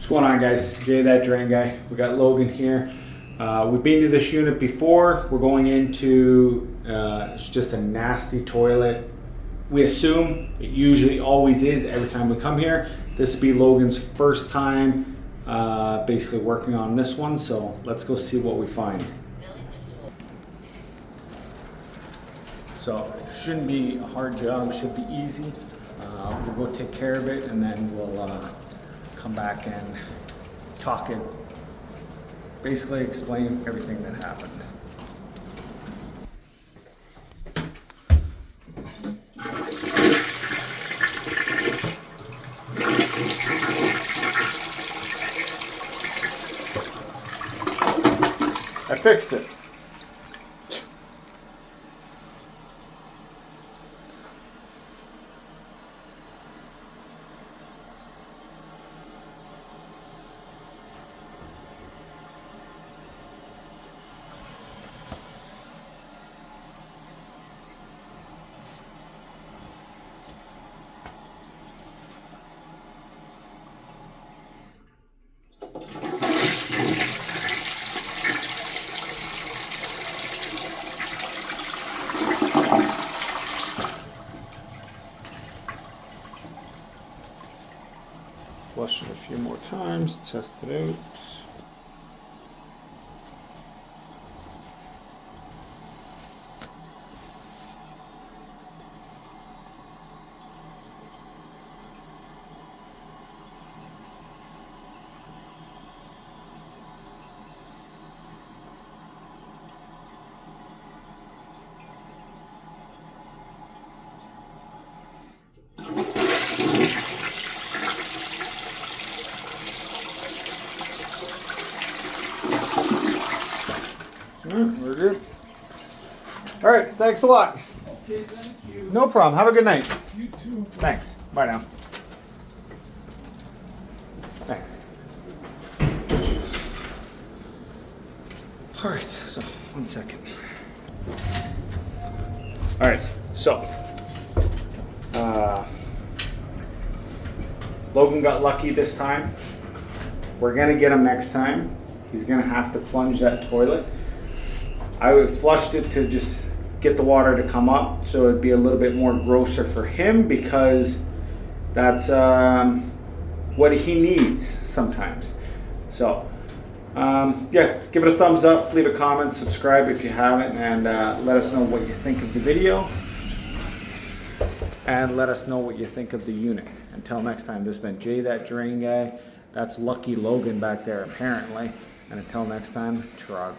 What's going on, guys? Jay, that drain guy. We got Logan here. We've been to this unit before. We're going into, it's just a nasty toilet. We assume it usually always is every time we come here. This will be Logan's first time basically working on this one. So let's go see what we find. So it shouldn't be a hard job, should be easy. We'll go take care of it and then we'll come back and talk it, basically explain everything that happened. I fixed it. Flush it a few more times, test it out. We're good. All right, thanks a lot. Okay, thank you. No problem. Have a good night. You too. Thanks. Bye now. Thanks. All right, so 1 second. All right, so Logan got lucky this time. We're gonna get him next time. He's gonna have to plunge that toilet. I flushed it to just get the water to come up, so it'd be a little bit more grosser for him because that's what he needs sometimes. So yeah, give it a thumbs up, leave a comment, subscribe if you haven't, and let us know what you think of the video, and let us know what you think of the unit. Until next time, this has been Jay, that drain guy. That's Lucky Logan back there apparently, and until next time, Trogna.